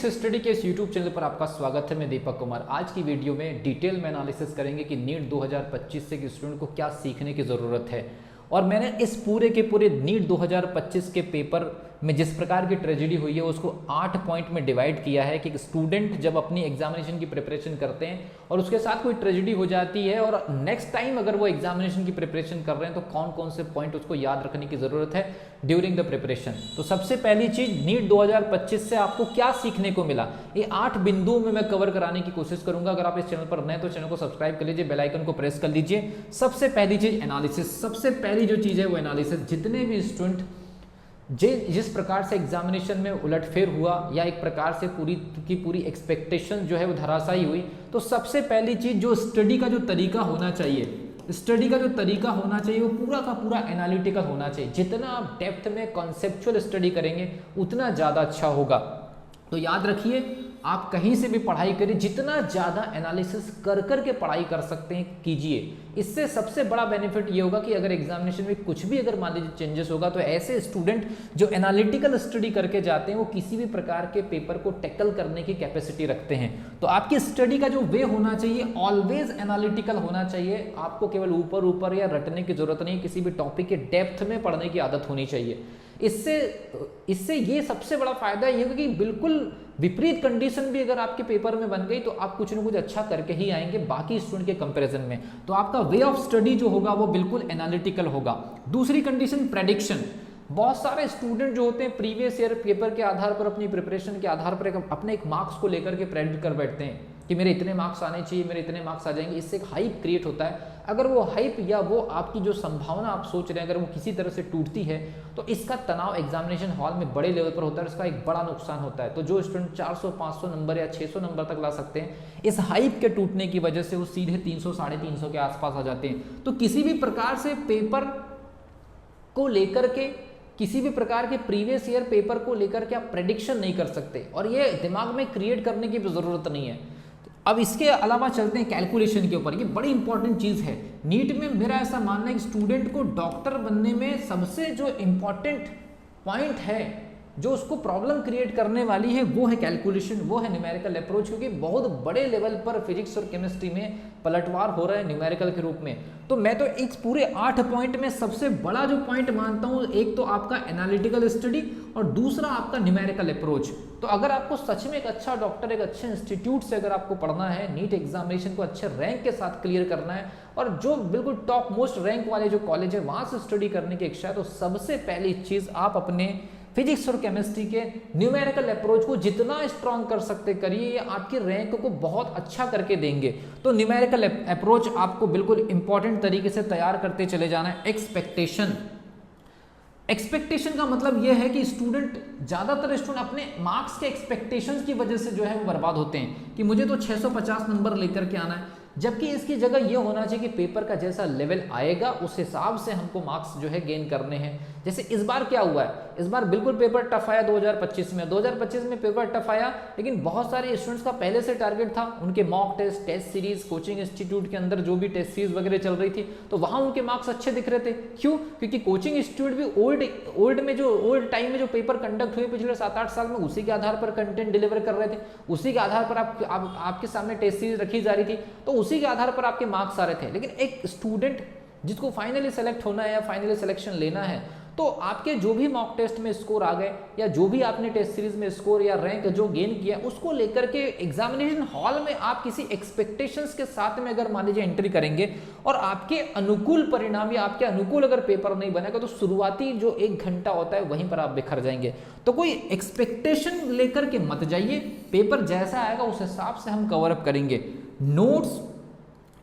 Physics study के इस YouTube channel पर आपका स्वागत है। मैं दीपक कुमार। आज की वीडियो में डिटेल में एनालिसिस करेंगे कि नीट 2025 से स्टूडेंट को क्या सीखने की ज़रूरत है। और मैंने इस पूरे के पूरे नीट 2025 के पेपर में जिस प्रकार की ट्रेजेडी हुई है उसको 8 पॉइंट में डिवाइड किया है कि स्टूडेंट जब अपनी एग्जामिनेशन की प्रिपरेशन करते हैं और उसके साथ कोई ट्रेजेडी हो जाती है और नेक्स्ट टाइम अगर वो एग्जामिनेशन की प्रिपरेशन कर रहे हैं तो कौन कौन से पॉइंट उसको याद रखने की ज़रूरत है ड्यूरिंग द प्रिपरेशन। तो सबसे पहली चीज़, नीट 2025 से आपको क्या सीखने को मिला, ये 8 बिंदुओं में मैं कवर कराने की कोशिश करूंगा। अगर आप इस चैनल पर नए तो चैनल को सब्सक्राइब कर लीजिए, बेल आइकन को प्रेस कर लीजिए। सबसे पहली चीज़ एनालिसिस, सबसे पहली जो चीज़ है वो एनालिसिस। जितने भी स्टूडेंट जिस प्रकार से एग्जामिनेशन में उलटफेर हुआ या एक प्रकार से पूरी की पूरी एक्सपेक्टेशन जो है वो धराशायी हुई, तो सबसे पहली चीज जो स्टडी का जो तरीका होना चाहिए, स्टडी का जो तरीका होना चाहिए वो पूरा का पूरा एनालिटिकल होना चाहिए। जितना आप डेप्थ में कॉन्सेप्चुअल स्टडी करेंगे उतना ज़्यादा अच्छा होगा। तो याद रखिए, आप कहीं से भी पढ़ाई करिए, जितना ज़्यादा एनालिसिस कर के पढ़ाई कर सकते हैं कीजिए। इससे सबसे बड़ा बेनिफिट ये होगा कि अगर एग्जामिनेशन में कुछ भी अगर मान लीजिए चेंजेस होगा तो ऐसे स्टूडेंट जो एनालिटिकल स्टडी करके जाते हैं वो किसी भी प्रकार के पेपर को टैकल करने की कैपेसिटी रखते हैं। तो आपकी स्टडी का जो वे होना चाहिए ऑलवेज एनालिटिकल होना चाहिए। आपको केवल ऊपर ऊपर या रटने की जरूरत नहीं, किसी भी टॉपिक के डेप्थ में पढ़ने की आदत होनी चाहिए। इससे ये सबसे बड़ा फायदा ये होगा कि बिल्कुल विपरीत कंडीशन भी अगर आपके पेपर में बन गई तो आप कुछ ना कुछ अच्छा करके ही आएंगे बाकी स्टूडेंट के कंपैरिजन में। तो आपका वे ऑफ स्टडी जो होगा वो बिल्कुल एनालिटिकल होगा। दूसरी कंडीशन प्रेडिक्शन। बहुत सारे स्टूडेंट जो होते हैं प्रीवियस ईयर पेपर के आधार पर अपनी प्रिपरेशन के आधार पर अपने एक मार्क्स को लेकर के प्रेडिक्ट कर बैठते हैं कि मेरे इतने मार्क्स आने चाहिए, मेरे इतने मार्क्स आ जाएंगे। इससे एक हाइप क्रिएट होता है। अगर वो हाइप या वो आपकी जो संभावना आप सोच रहे हैं अगर वो किसी तरह से टूटती है तो इसका तनाव एग्जामिनेशन हॉल में बड़े लेवल पर होता है, इसका एक बड़ा नुकसान होता है। तो जो स्टूडेंट 400-500 नंबर या 600 नंबर तक ला सकते हैं, इस हाइप के टूटने की वजह से वो सीधे 300-350 के आसपास आ जाते हैं। तो किसी भी प्रकार से पेपर को लेकर के, किसी भी प्रकार के प्रीवियस ईयर पेपर को लेकर के आप प्रेडिक्शन नहीं कर सकते और ये दिमाग में क्रिएट करने की भी जरूरत नहीं है। अब इसके अलावा चलते हैं कैलकुलेशन के ऊपर। ये बड़ी इंपॉर्टेंट चीज़ है। नीट में मेरा ऐसा मानना है कि स्टूडेंट को डॉक्टर बनने में सबसे जो इंपॉर्टेंट पॉइंट है, जो उसको प्रॉब्लम क्रिएट करने वाली है, वो है कैलकुलेशन, वो है न्यूमेरिकल अप्रोच। क्योंकि बहुत बड़े लेवल पर फिजिक्स और केमिस्ट्री में पलटवार हो रहा है न्यूमेरिकल के रूप में। तो मैं तो इस पूरे 8 पॉइंट में सबसे बड़ा जो पॉइंट मानता हूँ, एक तो आपका एनालिटिकल स्टडी और दूसरा आपका न्यूमेरिकल अप्रोच। तो अगर आपको सच में एक अच्छा डॉक्टर, एक अच्छे इंस्टीट्यूट से अगर आपको पढ़ना है, नीट एग्जामिनेशन को अच्छे रैंक के साथ क्लियर करना है और जो बिल्कुल टॉप मोस्ट रैंक वाले जो कॉलेज है वहाँ से स्टडी करने की इच्छा है, तो सबसे पहली चीज़ आप अपने फिजिक्स और केमिस्ट्री के न्यूमेरिकल अप्रोच को जितना स्ट्रॉन्ग कर सकते करिए, ये आपकी रैंक को बहुत अच्छा करके देंगे। तो न्यूमेरिकल अप्रोच आपको बिल्कुल इंपॉर्टेंट तरीके से तैयार करते चले जाना है। एक्सपेक्टेशन का मतलब यह है कि ज़्यादातर स्टूडेंट अपने मार्क्स के एक्सपेक्टेशंस की वजह से जो है वो बर्बाद होते हैं कि मुझे तो 650 नंबर लेकर के आना है, जबकि इसकी जगह ये होना चाहिए कि पेपर का जैसा लेवल आएगा उस हिसाब से हमको मार्क्स जो है गेन करने हैं। जैसे इस बार क्या हुआ है, इस बार बिल्कुल पेपर टफ आया 2025 में। 2025 में पेपर टफ आया, लेकिन बहुत सारे स्टूडेंट्स का पहले से टारगेट था, उनके mock test, test series, coaching institute के अंदर जो भी टेस्ट सीरीज वगैरह चल रही थी तो वहाँ उनके मार्क्स अच्छे दिख रहे थे। क्यों? क्योंकि कोचिंग इंस्टीट्यूट भी ओल्ड टाइम में जो पेपर कंडक्ट हुए पिछले 7-8 साल में, उसी के आधार पर कंटेंट डिलीवर कर रहे थे, उसी के आधार पर आपके सामने टेस्ट सीरीज रखी जा रही थी, तो उसी के आधार पर आपके मार्क्स आ रहे थे। लेकिन एक स्टूडेंट जिसको फाइनली सेलेक्ट होना है या फाइनली सिलेक्शन लेना है, तो आपके जो भी मॉक टेस्ट में स्कोर आ गए या जो भी आपने टेस्ट सीरीज में स्कोर या रैंक जो गेन किया, उसको लेकर के एग्जामिनेशन हॉल में आप किसी एक्सपेक्टेशंस के साथ में अगर मान लीजिए एंट्री करेंगे और आपके अनुकूल परिणाम या आपके अनुकूल अगर पेपर नहीं बनेगा तो शुरुआती जो 1 घंटा होता है वहीं पर आप बिखर जाएंगे। तो कोई एक्सपेक्टेशन लेकर के मत जाइए, पेपर जैसा आएगा उस हिसाब से हम कवर अप करेंगे। नोट्स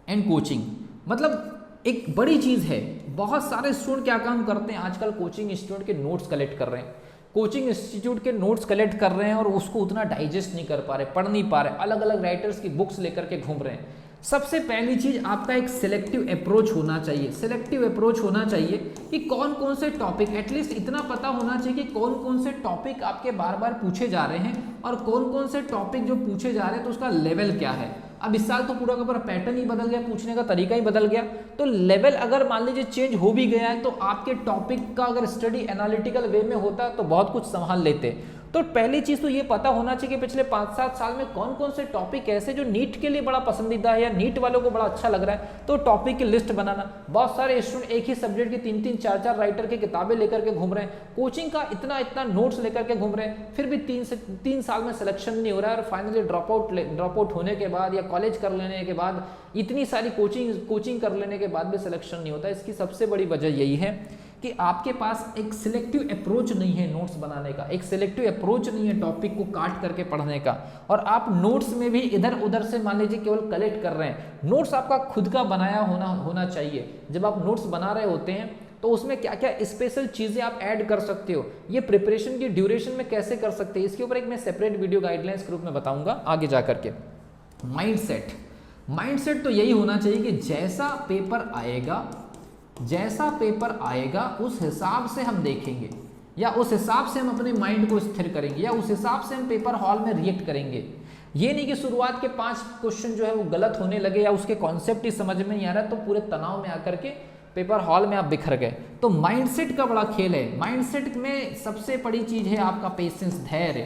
एंड कोचिंग मतलब एक बड़ी चीज़ है। बहुत सारे स्टूडेंट क्या काम करते हैं आजकल, कोचिंग इंस्टीट्यूट के नोट्स कलेक्ट कर रहे हैं, कोचिंग इंस्टीट्यूट के नोट्स कलेक्ट कर रहे हैं और उसको उतना डाइजेस्ट नहीं कर पा रहे, पढ़ नहीं पा रहे, अलग अलग राइटर्स की बुक्स लेकर के घूम रहे हैं। सबसे पहली चीज आपका एक सिलेक्टिव अप्रोच होना चाहिए। सिलेक्टिव अप्रोच होना चाहिए कि कौन कौन से टॉपिक, एटलीस्ट इतना पता होना चाहिए कि कौन कौन से टॉपिक आपके बार बार पूछे जा रहे हैं और कौन कौन से टॉपिक जो पूछे जा रहे हैं तो उसका लेवल क्या है। अब इस साल तो पूरा का पूरा पैटर्न ही बदल गया, पूछने का तरीका ही बदल गया, तो लेवल अगर मान लीजिए चेंज हो भी गया है तो आपके टॉपिक का अगर स्टडी एनालिटिकल वे में होता तो बहुत कुछ संभाल लेते। तो पहली चीज तो ये पता होना चाहिए कि पिछले 5-7 साल में कौन कौन से टॉपिक ऐसे जो नीट के लिए बड़ा पसंदीदा है या नीट वालों को बड़ा अच्छा लग रहा है, तो टॉपिक की लिस्ट बनाना। बहुत सारे स्टूडेंट एक ही सब्जेक्ट की 3-3, 4-4 राइटर की किताबें लेकर के घूम रहे हैं, कोचिंग का इतना नोट्स लेकर के घूम रहे हैं, फिर भी 3 साल में सिलेक्शन नहीं हो रहा है, और फाइनली ड्रॉप आउट होने के बाद या कॉलेज कर लेने के बाद, इतनी सारी कोचिंग कर लेने के बाद भी सिलेक्शन नहीं होता। इसकी सबसे बड़ी वजह यही है कि आपके पास एक सिलेक्टिव अप्रोच नहीं है नोट्स बनाने का, एक सिलेक्टिव अप्रोच नहीं है टॉपिक को काट करके पढ़ने का, और आप नोट्स में भी इधर उधर से मान लीजिए केवल कलेक्ट कर रहे हैं। नोट्स आपका खुद का बनाया होना चाहिए। जब आप नोट्स बना रहे होते हैं तो उसमें क्या क्या स्पेशल चीज़ें आप ऐड कर सकते हो, ये प्रिपरेशन की ड्यूरेशन में कैसे कर सकते हैं, इसके ऊपर एक मैं सेपरेट वीडियो गाइडलाइंस के रूप में बताऊंगा आगे जा करके। माइंडसेट तो यही होना चाहिए कि जैसा पेपर आएगा उस हिसाब से हम देखेंगे, या उस हिसाब से हम अपने माइंड को स्थिर करेंगे, या उस हिसाब से हम पेपर हॉल में रिएक्ट करेंगे। ये नहीं कि शुरुआत के 5 क्वेश्चन जो है वो गलत होने लगे या उसके कॉन्सेप्ट ही समझ में नहीं आ रहा तो पूरे तनाव में आकर के पेपर हॉल में आप बिखर गए। तो माइंडसेट का बड़ा खेल है। माइंडसेट में सबसे बड़ी चीज है आपका पेशेंस, धैर्य,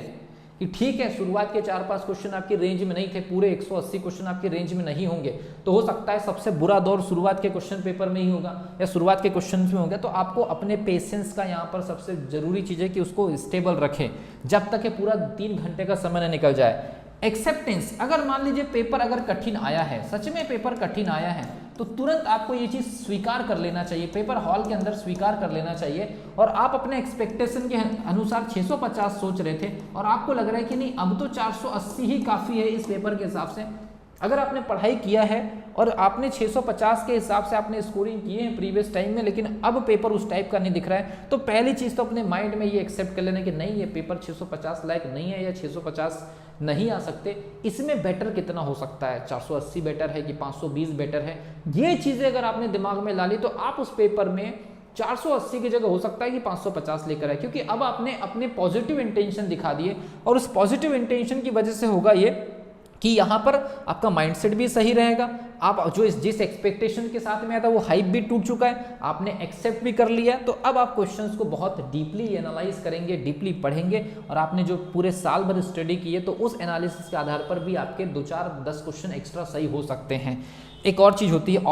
कि ठीक है शुरुआत के 4-5 क्वेश्चन आपकी रेंज में नहीं थे, पूरे 180 क्वेश्चन आपकी रेंज में नहीं होंगे, तो हो सकता है सबसे बुरा दौर शुरुआत के क्वेश्चन पेपर में ही होगा या शुरुआत के क्वेश्चन में होगा। तो आपको अपने पेशेंस का यहाँ पर सबसे जरूरी चीज़ है कि उसको स्टेबल रखें जब तक ये पूरा 3 घंटे का समय न निकल जाए। एक्सेप्टेंस, अगर मान लीजिए पेपर अगर कठिन आया है, सच में पेपर कठिन आया है, तो तुरंत आपको ये चीज़ स्वीकार कर लेना चाहिए, पेपर हॉल के अंदर स्वीकार कर लेना चाहिए। और आप अपने एक्सपेक्टेशन के अनुसार 650 सोच रहे थे और आपको लग रहा है कि नहीं अब तो 480 ही काफ़ी है इस पेपर के हिसाब से। अगर आपने पढ़ाई किया है और आपने 650 के हिसाब से आपने स्कोरिंग किए हैं प्रीवियस टाइम में, लेकिन अब पेपर उस टाइप का नहीं दिख रहा है, तो पहली चीज़ तो अपने माइंड में ये एक्सेप्ट कर लेना कि नहीं ये पेपर 650 लायक नहीं है या 650 नहीं आ सकते, इसमें बेटर कितना हो सकता है, 480 बेटर है कि 520 बेटर है। ये चीज़ें अगर आपने दिमाग में ला ली तो आप उस पेपर में 480 की जगह हो सकता है कि 550 लेकर आए, क्योंकि अब आपने अपने पॉजिटिव इंटेंशन दिखा दिए। और उस पॉजिटिव इंटेंशन की वजह से होगा ये कि यहाँ पर आपका माइंडसेट भी सही रहेगा, आप जो जिस एक्सपेक्टेशन के साथ में आया था वो हाइप भी टूट चुका है, आपने एक्सेप्ट भी कर लिया। तो अब आप क्वेश्चंस को बहुत डीपली एनालाइज करेंगे, डीपली पढ़ेंगे, और आपने जो पूरे साल भर स्टडी की है तो उस एनालिसिस के आधार पर भी आपके 2-4-10 क्वेश्चन एक्स्ट्रा सही हो सकते हैं। एक और चीज़ होती है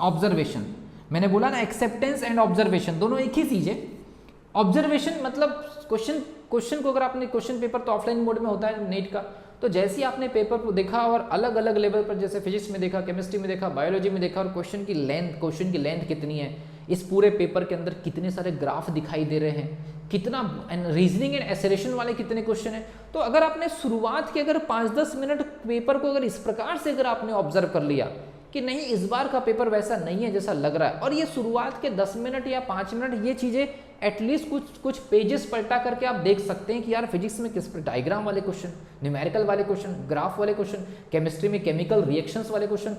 ऑब्जर्वेशन। मैंने बोला ना एक्सेप्टेंस एंड ऑब्जर्वेशन दोनों एक ही चीज़ है। ऑब्जर्वेशन मतलब क्वेश्चन को अगर आपने क्वेश्चन पेपर तो ऑफलाइन मोड में होता है नीट का, तो जैसे ही आपने पेपर को देखा और अलग अलग लेवल पर जैसे फिजिक्स में देखा, केमिस्ट्री में देखा, बायोलॉजी में देखा, और क्वेश्चन की लेंथ कितनी है, इस पूरे पेपर के अंदर कितने सारे ग्राफ दिखाई दे रहे हैं, कितना रीजनिंग एंड एसेरेशन वाले कितने क्वेश्चन हैं। तो अगर आपने शुरुआत के अगर 5-10 मिनट पेपर को अगर इस प्रकार से अगर आपने ऑब्जर्व कर लिया कि नहीं इस बार का पेपर वैसा नहीं है जैसा लग रहा है, और ये शुरुआत के 10 मिनट या 5 मिनट ये चीज़ें एटलीस्ट कुछ पेजेस पलटा करके आप देख सकते हैं कि यार फिजिक्स में किस पर डायग्राम वाले क्वेश्चन, न्यूमेरिकल वाले क्वेश्चन, ग्राफ वाले क्वेश्चन, केमिस्ट्री में केमिकल रिएक्शंस वाले क्वेश्चन,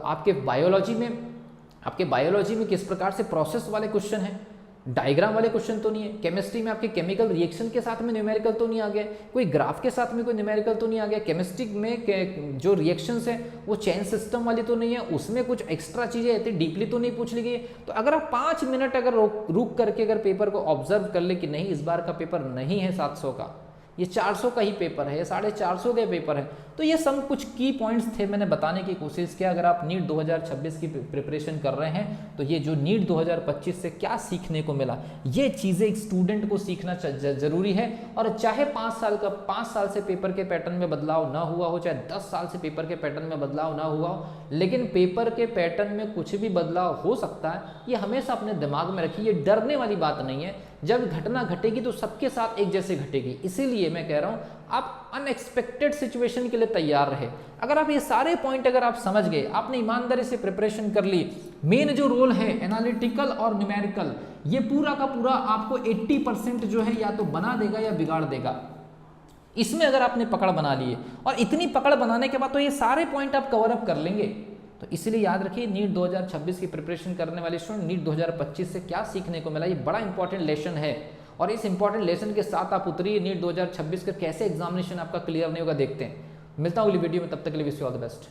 आपके बायोलॉजी में किस प्रकार से प्रोसेस वाले क्वेश्चन हैं, डायग्राम वाले क्वेश्चन तो नहीं है, केमिस्ट्री में आपके केमिकल रिएक्शन के साथ में न्यूमेरिकल तो नहीं आ गया, कोई ग्राफ के साथ में कोई न्यूमेरिकल तो नहीं आ गया, केमिस्ट्री में जो रिएक्शंस है वो चेन सिस्टम वाली तो नहीं है, उसमें कुछ एक्स्ट्रा चीज़ें इतनी डीपली तो नहीं पूछ ली गई। तो अगर आप 5 मिनट अगर रुक करके अगर पेपर को ऑब्जर्व कर ले कि नहीं इस बार का पेपर नहीं है 700 का, ये 400 का ही पेपर है, 450 का पेपर है, तो ये सब कुछ की पॉइंट्स थे मैंने बताने की कोशिश किया। अगर आप नीट 2026 की प्रिपरेशन कर रहे हैं तो ये जो नीट 2025 से क्या सीखने को मिला, ये चीज़ें एक स्टूडेंट को सीखना जरूरी है। और चाहे 5 साल से पेपर के पैटर्न में बदलाव ना हुआ हो, चाहे 10 साल से पेपर के पैटर्न में बदलाव ना हुआ हो, लेकिन पेपर के पैटर्न में कुछ भी बदलाव हो सकता है, ये हमेशा अपने दिमाग में रखिए। ये डरने वाली बात नहीं है, जब घटना घटेगी तो सबके साथ एक जैसे घटेगी। इसीलिए मैं कह रहा हूं आप अनएक्सपेक्टेड सिचुएशन के लिए तैयार रहे। अगर आप ये सारे पॉइंट अगर आप समझ गए, आपने ईमानदारी से प्रिपरेशन कर ली, मेन जो रोल है एनालिटिकल और न्यूमेरिकल, ये पूरा का पूरा आपको 80% जो है या तो बना देगा या बिगाड़ देगा। इसमें अगर आपने पकड़ बना लिए, और इतनी पकड़ बनाने के बाद तो ये सारे पॉइंट आप कवर अप कर लेंगे। तो इसलिए याद रखिए नीट 2026 की प्रिपरेशन करने वाले स्टूडेंट, नीट 2025 से क्या सीखने को मिला, ये बड़ा इंपॉर्टेंट लेसन है। और इस इंपॉर्टेंट लेसन के साथ आप उतरिए नीट 2026 का कैसे एग्जामिनेशन आपका क्लियर नहीं होगा, देखते हैं। मिलता हूँ अगली वीडियो में, तब तक के लिए wish you all the best.